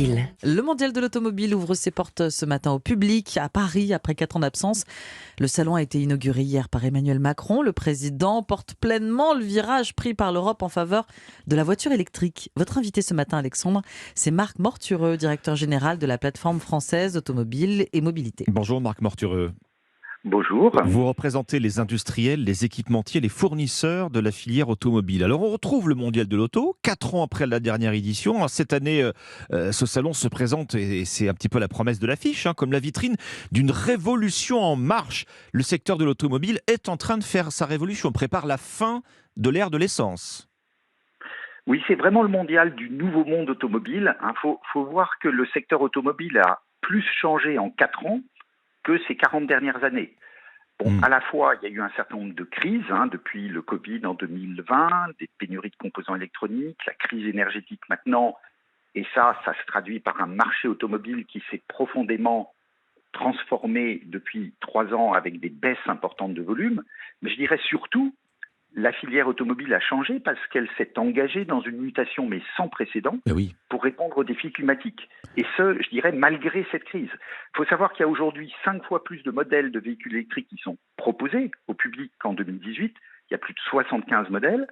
Le mondial de l'automobile ouvre ses portes ce matin au public à Paris après 4 ans d'absence. Le salon a été inauguré hier par Emmanuel Macron. Le président porte pleinement le virage pris par l'Europe en faveur de la voiture électrique. Votre invité ce matin, Alexandre, c'est Marc Mortureux, directeur général de la plateforme française automobile et mobilité. Bonjour Marc Mortureux. Bonjour. Vous représentez les industriels, les équipementiers, les fournisseurs de la filière automobile. Alors on retrouve le mondial de l'auto, 4 ans après la dernière édition. Cette année, ce salon se présente, et c'est un petit peu la promesse de l'affiche, comme la vitrine d'une révolution en marche. Le secteur de l'automobile est en train de faire sa révolution, prépare la fin de l'ère de l'essence. Oui, c'est vraiment le mondial du nouveau monde automobile. Faut voir que le secteur automobile a plus changé en 4 ans que ces 40 dernières années. Bon, à la fois, il y a eu un certain nombre de crises, depuis le Covid en 2020, des pénuries de composants électroniques, la crise énergétique maintenant, et ça se traduit par un marché automobile qui s'est profondément transformé depuis 3 ans avec des baisses importantes de volume. Mais je dirais surtout, la filière automobile a changé parce qu'elle s'est engagée dans une mutation mais sans précédent pour répondre aux défis climatiques. Et ce, je dirais, malgré cette crise. Il faut savoir qu'il y a aujourd'hui 5 fois plus de modèles de véhicules électriques qui sont proposés au public qu'en 2018. Il y a plus de 75 modèles.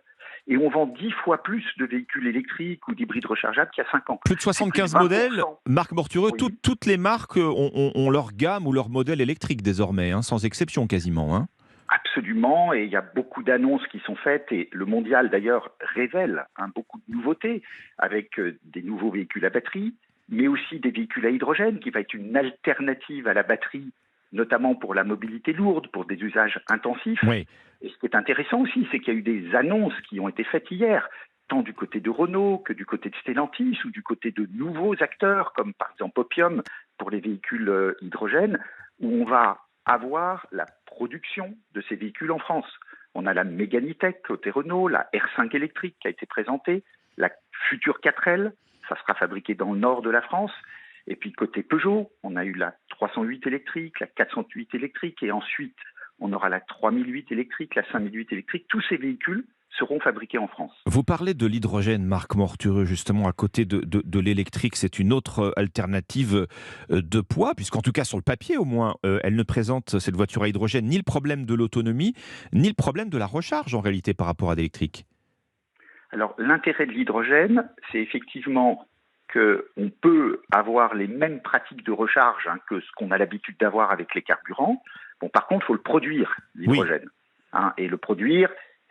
Et on vend 10 fois plus de véhicules électriques ou d'hybrides rechargeables qu'il y a 5 ans. Plus de 75 modèles, Marc Mortureux, oui. Toutes les marques ont leur gamme ou leur modèle électrique désormais, sans exception quasiment. Absolument, et il y a beaucoup d'annonces qui sont faites, et le mondial d'ailleurs révèle beaucoup de nouveautés avec des nouveaux véhicules à batterie, mais aussi des véhicules à hydrogène qui va être une alternative à la batterie, notamment pour la mobilité lourde, pour des usages intensifs. Oui. Et ce qui est intéressant aussi, c'est qu'il y a eu des annonces qui ont été faites hier, tant du côté de Renault que du côté de Stellantis ou du côté de nouveaux acteurs comme par exemple Opium pour les véhicules hydrogène, où on va avoir la production de ces véhicules en France. On a la Mégane E-Tech côté Renault, la R5 électrique qui a été présentée, la future 4L, ça sera fabriqué dans le nord de la France. Et puis côté Peugeot, on a eu la 308 électrique, la 408 électrique, et ensuite on aura la 3008 électrique, la 5008 électrique. Tous ces véhicules seront fabriqués en France. Vous parlez de l'hydrogène, Marc Mortureux, justement, à côté de l'électrique. C'est une autre alternative de poids, puisqu'en tout cas, sur le papier, au moins, elle ne présente, cette voiture à hydrogène, ni le problème de l'autonomie, ni le problème de la recharge, en réalité, par rapport à l'électrique. Alors, l'intérêt de l'hydrogène, c'est effectivement qu'on peut avoir les mêmes pratiques de recharge que ce qu'on a l'habitude d'avoir avec les carburants. Bon, par contre, il faut le produire, l'hydrogène. Oui. Et le produire,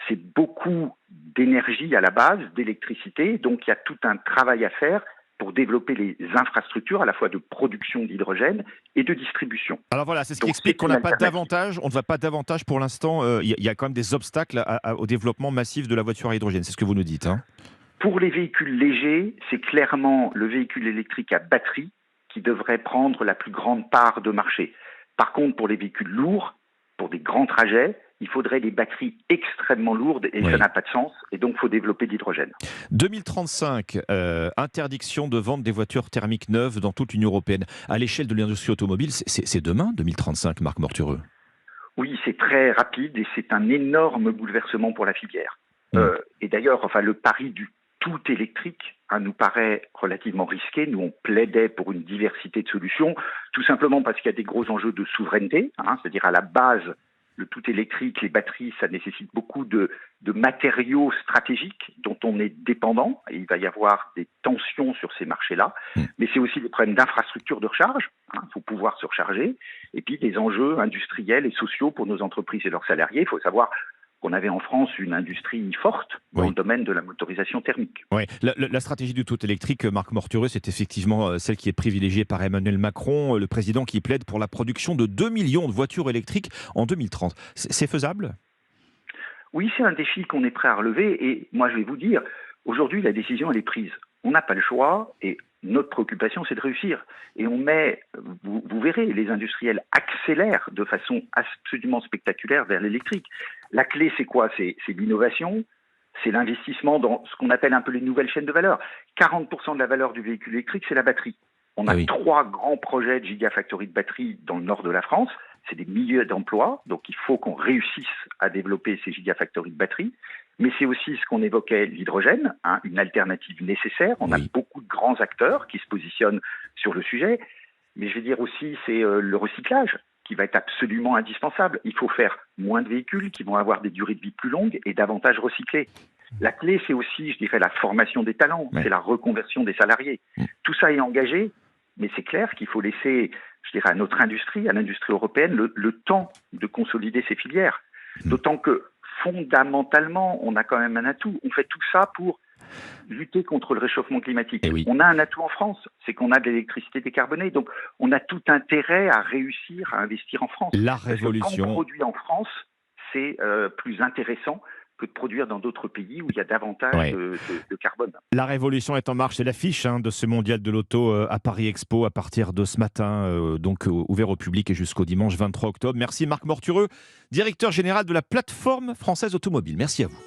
c'est beaucoup d'énergie à la base, d'électricité. Donc, il y a tout un travail à faire pour développer les infrastructures à la fois de production d'hydrogène et de distribution. Alors voilà, c'est ce qui explique qu'on n'a pas davantage, on ne va pas davantage pour l'instant. Il y a quand même des obstacles au développement massif de la voiture à hydrogène. C'est ce que vous nous dites. Pour les véhicules légers, c'est clairement le véhicule électrique à batterie qui devrait prendre la plus grande part de marché. Par contre, pour les véhicules lourds, pour des grands trajets, il faudrait des batteries extrêmement lourdes et ça n'a pas de sens. Et donc, il faut développer de l'hydrogène. 2035, interdiction de vente des voitures thermiques neuves dans toute l'Union européenne. À l'échelle de l'industrie automobile, c'est demain, 2035, Marc Mortureux. Oui, c'est très rapide et c'est un énorme bouleversement pour la filière. Et d'ailleurs, le pari du tout électrique nous paraît relativement risqué. Nous, on plaidait pour une diversité de solutions, tout simplement parce qu'il y a des gros enjeux de souveraineté, c'est-à-dire à la base, le tout électrique, les batteries, ça nécessite beaucoup de matériaux stratégiques dont on est dépendant. Et il va y avoir des tensions sur ces marchés-là. Mais c'est aussi des problèmes d'infrastructure de recharge. Il faut pouvoir se recharger. Et puis des enjeux industriels et sociaux pour nos entreprises et leurs salariés. Il faut savoir qu'on avait en France une industrie forte dans le domaine de la motorisation thermique. Oui, la stratégie du tout électrique, Marc Mortureux, c'est effectivement celle qui est privilégiée par Emmanuel Macron, le président qui plaide pour la production de 2 millions de voitures électriques en 2030. C'est faisable ? Oui, c'est un défi qu'on est prêt à relever. Et moi, je vais vous dire, aujourd'hui, la décision, elle est prise. On n'a pas le choix et notre préoccupation, c'est de réussir. Et on met, vous verrez, les industriels accélèrent de façon absolument spectaculaire vers l'électrique. La clé, c'est quoi ? C'est l'innovation, c'est l'investissement dans ce qu'on appelle un peu les nouvelles chaînes de valeur. 40% de la valeur du véhicule électrique, c'est la batterie. On a 3 grands projets de gigafactory de batterie dans le nord de la France. C'est des milliers d'emplois, donc il faut qu'on réussisse à développer ces gigafactories de batterie. Mais c'est aussi ce qu'on évoquait, l'hydrogène, hein, une alternative nécessaire. On a Oui. beaucoup de grands acteurs qui se positionnent sur le sujet. Mais je vais dire aussi, c'est le recyclage qui va être absolument indispensable. Il faut faire moins de véhicules qui vont avoir des durées de vie plus longues et davantage recyclés. La clé, c'est aussi, je dirais, la formation des talents, Ouais. c'est la reconversion des salariés. Tout ça est engagé, mais c'est clair qu'il faut laisser, je dirais, à notre industrie, à l'industrie européenne, le temps de consolider ces filières. D'autant que, fondamentalement, on a quand même un atout. On fait tout ça pour lutter contre le réchauffement climatique. Eh oui. On a un atout en France, c'est qu'on a de l'électricité décarbonée. Donc, on a tout intérêt à réussir à investir en France. La Parce que quand on révolution. produit en France, c'est plus intéressant que de produire dans d'autres pays où il y a davantage Ouais. de carbone. La révolution est en marche. C'est l'affiche de ce mondial de l'auto à Paris Expo à partir de ce matin, ouvert au public et jusqu'au dimanche 23 octobre. Merci Marc Mortureux, directeur général de la plateforme française automobile. Merci à vous.